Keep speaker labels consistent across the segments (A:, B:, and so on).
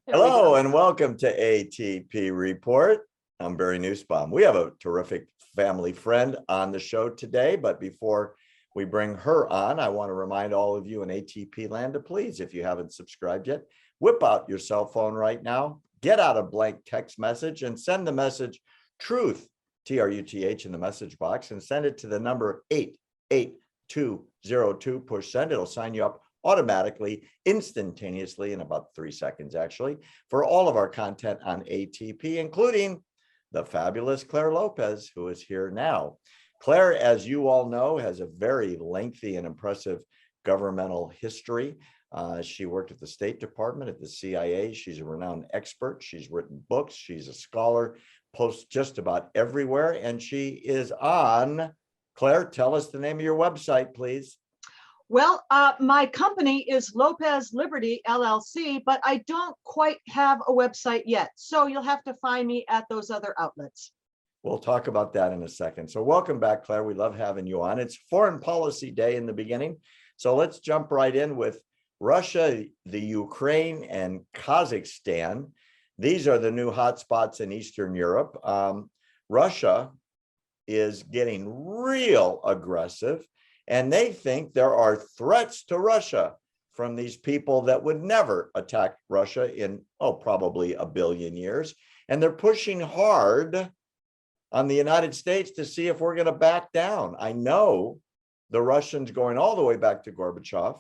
A: Hello and welcome to ATP Report. I'm Barry Nussbaum. We have a terrific family friend on the show today, but before we bring her on, I want to remind all of you in ATP land to please, if you haven't subscribed yet, whip out your cell phone right now, get out a blank text message and send the message TRUTH, T-R-U-T-H in the message box, and send it to the number 88202. Push send. It'll sign you up automatically, instantaneously, in about 3 seconds, actually, for all of our content on ATP, including the fabulous Clare Lopez, who is here now. Clare, as you all know, has a very lengthy and impressive governmental history. She worked at the State Department, at the CIA. She's a renowned expert. She's written books. She's a scholar, posts just about everywhere, and she is on. Clare, tell us the name of your website, please.
B: Well, my company is Lopez Liberty LLC, but I don't quite have a website yet. So you'll have to find me at those other outlets.
A: We'll talk about that in a second. So welcome back, Clare. We love having you on. It's Foreign Policy Day in the beginning. So let's jump right in with Russia, the Ukraine, and Kazakhstan. These are the new hotspots in Eastern Europe. Russia is getting real aggressive, and they think there are threats to Russia from these people that would never attack Russia in, probably a billion years. And they're pushing hard on the United States to see if we're going to back down. I know the Russians, going all the way back to Gorbachev,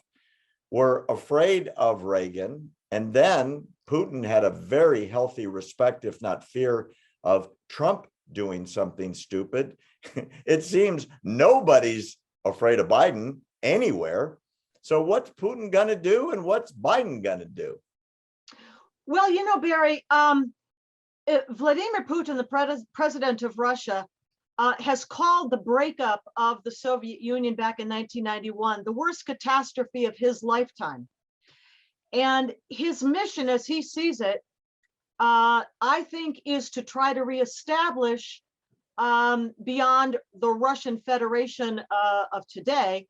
A: were afraid of Reagan. And then Putin had a very healthy respect, if not fear, of Trump doing something stupid. It seems nobody's afraid of Biden anywhere. So what's Putin going to do and what's Biden going to do?
B: Well, you know, Barry, Vladimir Putin, the president of Russia, has called the breakup of the Soviet Union back in 1991 the worst catastrophe of his lifetime. And his mission, as he sees it, I think, is to try to reestablish beyond the Russian Federation of today,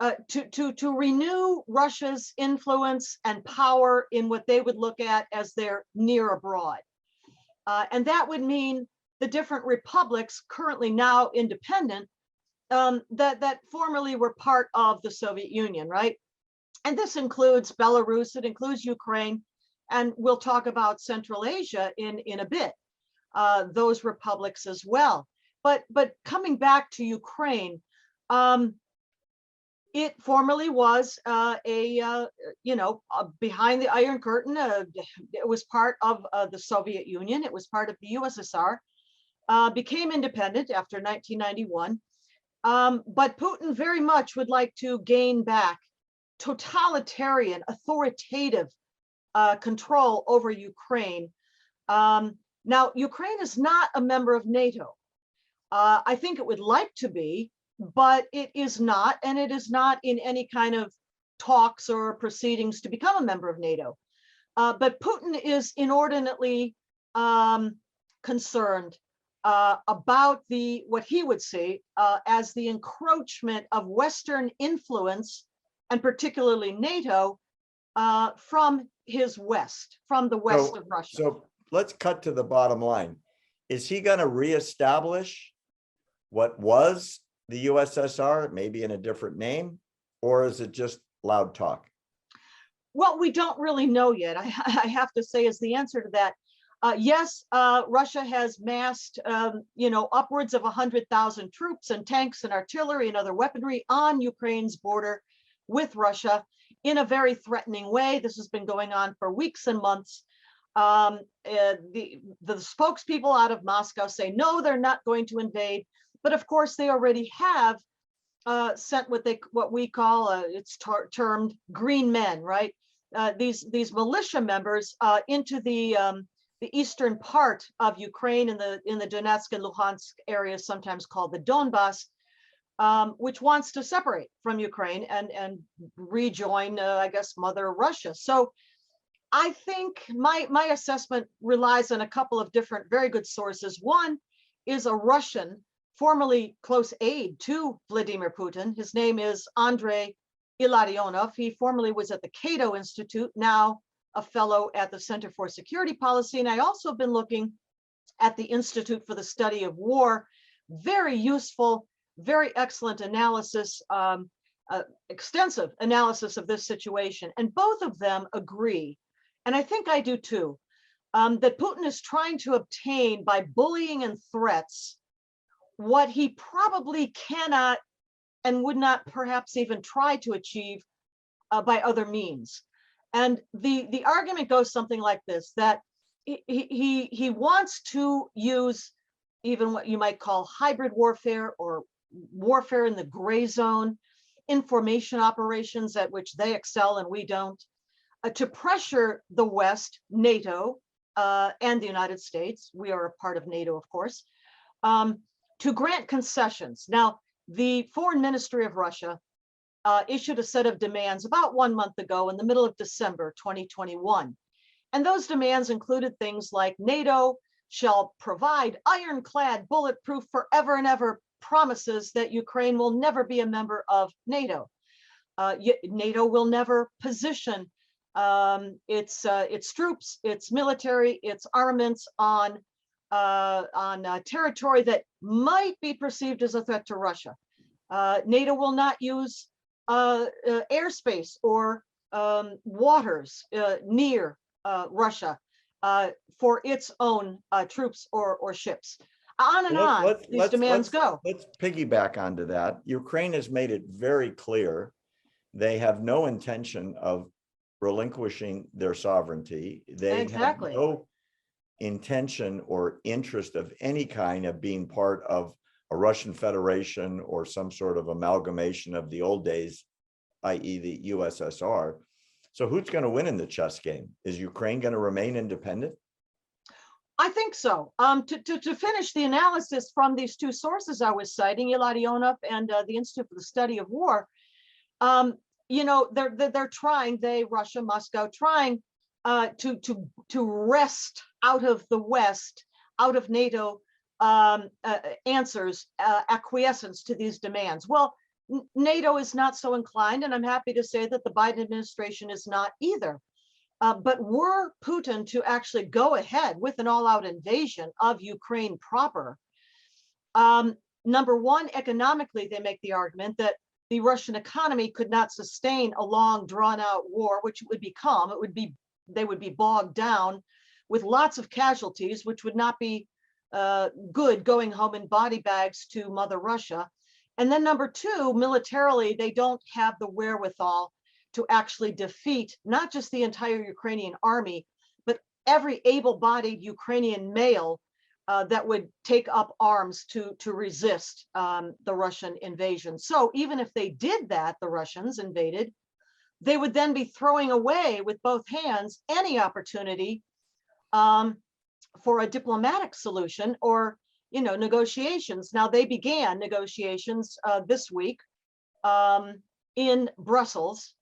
B: to renew Russia's influence and power in what they would look at as their near abroad. And that would mean the different republics, currently now independent, that formerly were part of the Soviet Union, right? And this includes Belarus, it includes Ukraine, and we'll talk about Central Asia in a bit, those republics as well. But coming back to Ukraine, it formerly was behind the Iron Curtain. It was part of the Soviet Union. It was part of the USSR. Became independent after 1991. But Putin very much would like to gain back totalitarian, authoritative control over Ukraine. Now, Ukraine is not a member of NATO. I think it would like to be, but it is not, and it is not in any kind of talks or proceedings to become a member of NATO. But Putin is inordinately concerned about what he would see as the encroachment of Western influence, and particularly NATO, from his west, from the west of Russia.
A: So let's cut to the bottom line. Is he going to reestablish what was the USSR, maybe in a different name, or is it just loud talk?
B: Well, we don't really know yet. I have to say, is the answer to that. Yes, Russia has massed, upwards of 100,000 troops and tanks and artillery and other weaponry on Ukraine's border with Russia in a very threatening way. This has been going on for weeks and months. The spokespeople out of Moscow say, no, they're not going to invade. But of course, they already have sent what we call, it's termed green men, right? These militia members into the eastern part of Ukraine, in the Donetsk and Luhansk areas, sometimes called the Donbass, which wants to separate from Ukraine and rejoin, I guess, Mother Russia. So I think my assessment relies on a couple of different very good sources. One is a Russian, formerly close aide to Vladimir Putin. His name is Andrei Ilarionov. He formerly was at the Cato Institute, now a fellow at the Center for Security Policy, and I also been looking at the Institute for the Study of War. Very useful, very excellent analysis, extensive analysis of this situation. And both of them agree, and I think I do too, that Putin is trying to obtain by bullying and threats what he probably cannot and would not perhaps even try to achieve by other means. And the argument goes something like this, that he wants to use even what you might call hybrid warfare or warfare in the gray zone, information operations at which they excel and we don't, to pressure the West, NATO, and the United States. We are a part of NATO, of course, to grant concessions. Now, the Foreign Ministry of Russia issued a set of demands about 1 month ago in the middle of December 2021. And those demands included things like NATO shall provide ironclad, bulletproof, forever and ever promises that Ukraine will never be a member of NATO. NATO will never position its troops, its military, its armaments on territory that might be perceived as a threat to Russia. NATO will not use airspace or waters near Russia for its own troops or ships. On and on these demands go.
A: Let's piggyback onto that. Ukraine has made it very clear they have no intention of relinquishing their sovereignty. They have no intention or interest of any kind of being part of a Russian Federation or some sort of amalgamation of the old days, i.e. the USSR. So who's going to win in the chess game? Is Ukraine going to remain independent?
B: I think so. To finish the analysis from these two sources I was citing, Ilarionov and the Institute for the Study of War, you know, they're trying, Russia, Moscow, trying to wrest out of the West, out of NATO, answers, acquiescence to these demands. Well, NATO is not so inclined, and I'm happy to say that the Biden administration is not either. But were Putin to actually go ahead with an all-out invasion of Ukraine proper, number one, economically, they make the argument that the Russian economy could not sustain a long, drawn-out war, which it would become. They would be bogged down with lots of casualties, which would not be good going home in body bags to Mother Russia. And then number two, militarily, they don't have the wherewithal to actually defeat not just the entire Ukrainian army, but every able-bodied Ukrainian male that would take up arms to resist the Russian invasion. So even if they did that, the Russians invaded, they would then be throwing away with both hands any opportunity for a diplomatic solution or, you know, negotiations. Now, they began negotiations this week in Brussels,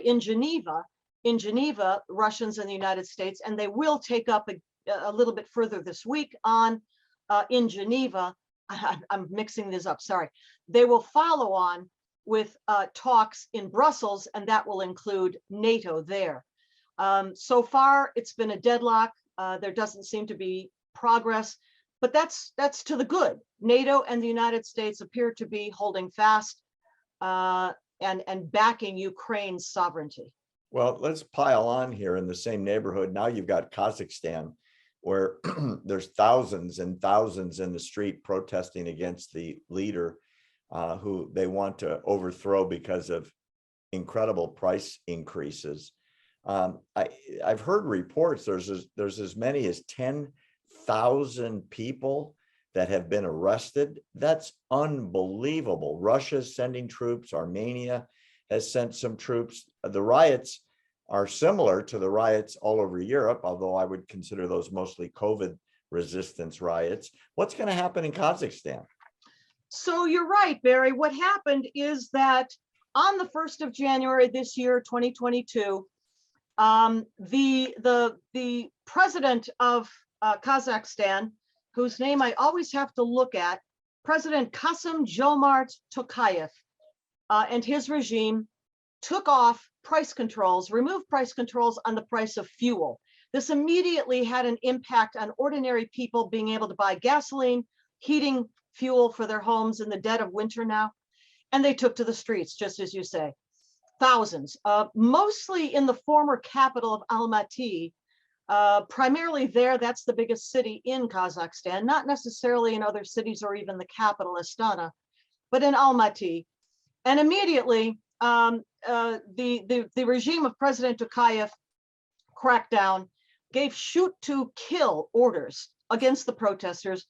B: in Geneva, Russians and the United States, and they will take up a little bit further this week on in Geneva. I'm mixing this up, sorry. They will follow on with talks in Brussels, and that will include NATO there. So far, it's been a deadlock. There doesn't seem to be progress, but that's to the good. NATO and the United States appear to be holding fast and backing Ukraine's sovereignty. Well,
A: let's pile on here in the same neighborhood. Now you've got Kazakhstan, where there's thousands and thousands in the street protesting against the leader who they want to overthrow because of incredible price increases. I've heard reports there's as many as 10,000 people that have been arrested. That's unbelievable. Russia's sending troops. Armenia has sent some troops. The riots are similar to the riots all over Europe, although I would consider those mostly COVID resistance riots. What's going to happen in Kazakhstan?
B: So you're right, Barry. What happened is that on the 1st of January this year, 2022, the president of Kazakhstan, whose name I always have to look at, President Kassym-Jomart Tokayev, and his regime took off price controls, removed price controls on the price of fuel. This immediately had an impact on ordinary people being able to buy gasoline, heating fuel for their homes in the dead of winter now. And they took to the streets, just as you say, thousands, mostly in the former capital of Almaty. Primarily there, that's the biggest city in Kazakhstan, not necessarily in other cities or even the capital, Astana, but in Almaty. And immediately, the regime of President Tokayev cracked down, gave shoot to kill orders against the protesters.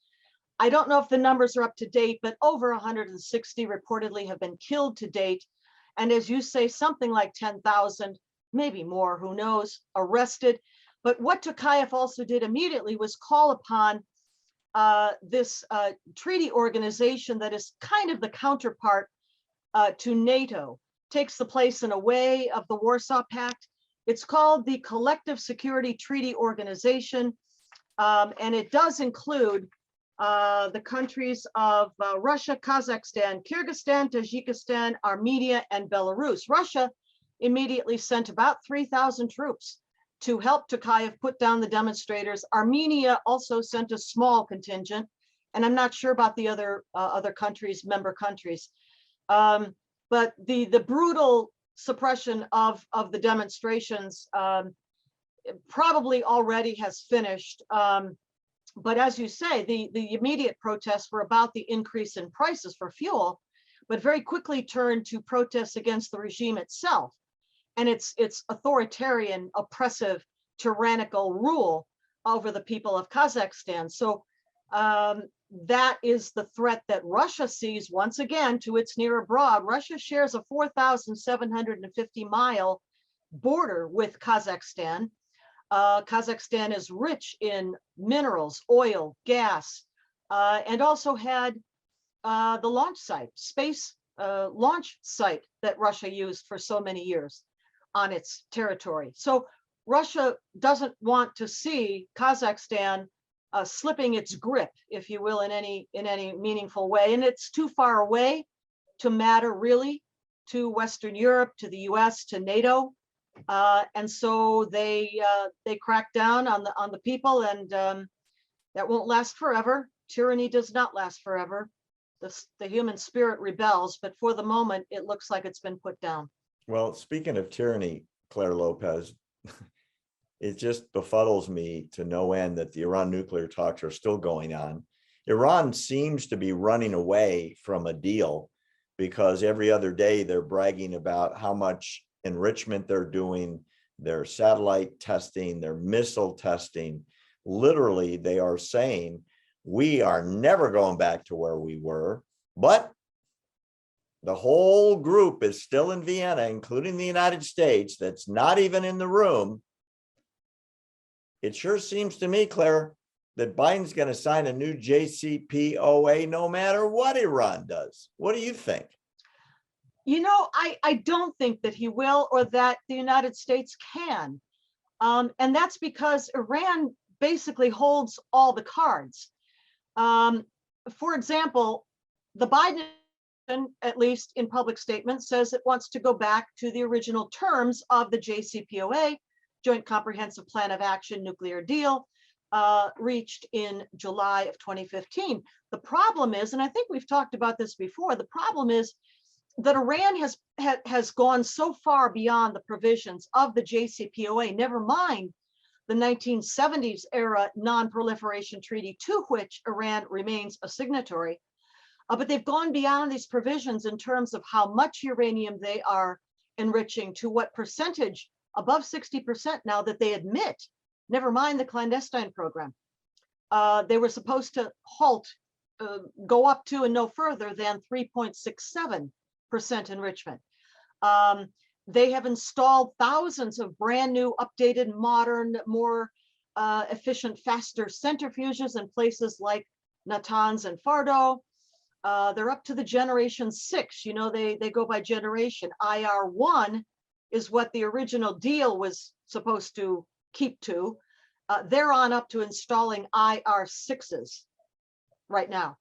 B: I don't know if the numbers are up to date, but over 160 reportedly have been killed to date. And as you say, something like 10,000, maybe more, who knows, arrested. But what Tokayev also did immediately was call upon this treaty organization that is kind of the counterpart to NATO, takes the place in a way of the Warsaw Pact. It's called the Collective Security Treaty Organization, and it does include the countries of Russia, Kazakhstan, Kyrgyzstan, Tajikistan, Armenia, and Belarus. Russia immediately sent about 3,000 troops to help Tokayev put down the demonstrators. Armenia also sent a small contingent, and I'm not sure about the other countries, member countries. But the brutal suppression of the demonstrations probably already has finished. But as you say, the immediate protests were about the increase in prices for fuel, but very quickly turned to protests against the regime itself and its authoritarian, oppressive, tyrannical rule over the people of Kazakhstan. So that is the threat that Russia sees once again to its near abroad. Russia shares a 4,750-mile border with Kazakhstan. Kazakhstan is rich in minerals, oil, gas, and also had the launch site, space launch site that Russia used for so many years on its territory. So Russia doesn't want to see Kazakhstan slipping its grip, if you will, in any meaningful way. And it's too far away to matter really to Western Europe, to the US, to NATO. And so they crack down on the people, and that won't last forever. Tyranny does not last forever. The human spirit rebels, but for the moment, it looks like it's been put down.
A: Well, speaking of tyranny, Clare Lopez, it just befuddles me to no end that the Iran nuclear talks are still going on. Iran seems to be running away from a deal because every other day they're bragging about how much enrichment they're doing, their satellite testing, their missile testing. Literally, they are saying, we are never going back to where we were, but the whole group is still in Vienna, including the United States, that's not even in the room. It sure seems to me, Claire, that Biden's going to sign a new JCPOA no matter what Iran does. What do you think?
B: You know, I don't think that he will, or that the United States can. And that's because Iran basically holds all the cards. For example, the Biden, at least in public statements, says it wants to go back to the original terms of the JCPOA, Joint Comprehensive Plan of Action Nuclear Deal, reached in July of 2015. The problem is, and I think we've talked about this before, the problem is that Iran has gone so far beyond the provisions of the JCPOA, never mind the 1970s era non-proliferation treaty, to which Iran remains a signatory. But they've gone beyond these provisions in terms of how much uranium they are enriching, to what percentage, above 60% now, that they admit, never mind the clandestine program. They were supposed to halt, go up to and no further than 3.67% enrichment. They have installed thousands of brand new, updated, modern, more efficient, faster centrifuges in places like Natanz and Fardo. They're up to the generation 6. You know, they go by generation. IR1 is what the original deal was supposed to keep to. They're on up to installing IR6s right now.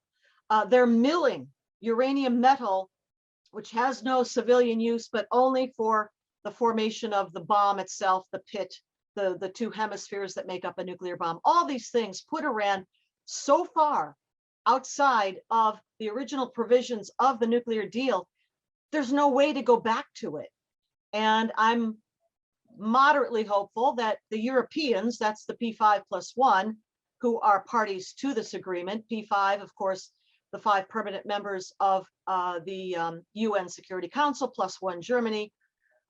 B: They're milling uranium metal which has no civilian use, but only for the formation of the bomb itself, the pit, the two hemispheres that make up a nuclear bomb. All these things put Iran so far outside of the original provisions of the nuclear deal, there's no way to go back to it. And I'm moderately hopeful that the Europeans, that's the P5+1, who are parties to this agreement, P5, of course, the 5 permanent members of the UN Security Council, +1 Germany,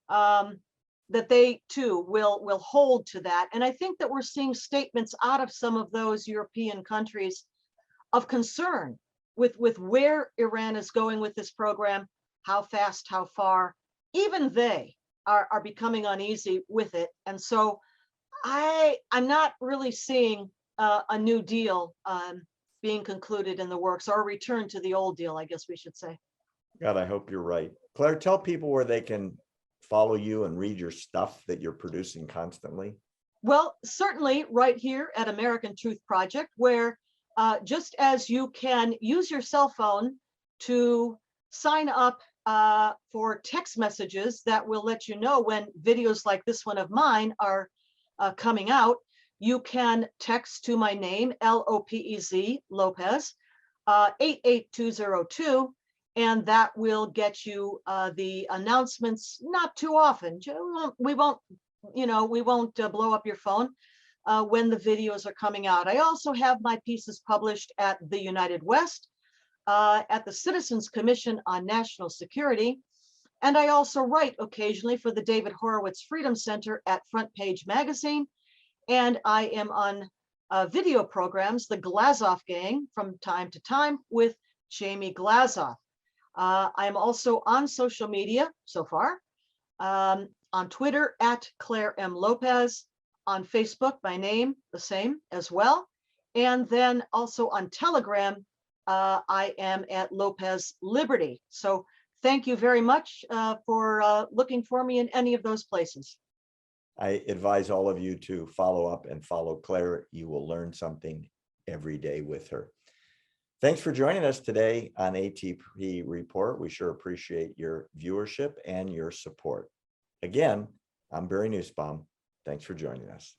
B: that they too will hold to that. And I think that we're seeing statements out of some of those European countries of concern with where Iran is going with this program, how fast, how far. Even they are becoming uneasy with it. And so I'm not really seeing a new deal being concluded in the works, or a return to the old deal, I guess we should say.
A: God, I hope you're right. Claire, tell people where they can follow you and read your stuff that you're producing constantly.
B: Well, certainly right here at American Truth Project, where just as you can use your cell phone to sign up for text messages that will let you know when videos like this one of mine are coming out, you can text to my name, Lopez, Lopez, 88202, and that will get you the announcements. Not too often. We won't blow up your phone when the videos are coming out. I also have my pieces published at the United West, at the Citizens Commission on National Security, and I also write occasionally for the David Horowitz Freedom Center at Front Page Magazine, and I am on video programs, the Glazoff Gang, from time to time with Jamie Glazoff. I'm also on social media so far, on Twitter at Clare M. Lopez, on Facebook, my name, the same as well. And then also on Telegram, I am at Lopez Liberty. So thank you very much for looking for me in any of those places.
A: I advise all of you to follow up and follow Claire. You will learn something every day with her. Thanks for joining us today on ATP Report. We sure appreciate your viewership and your support. Again, I'm Barry Nussbaum. Thanks for joining us.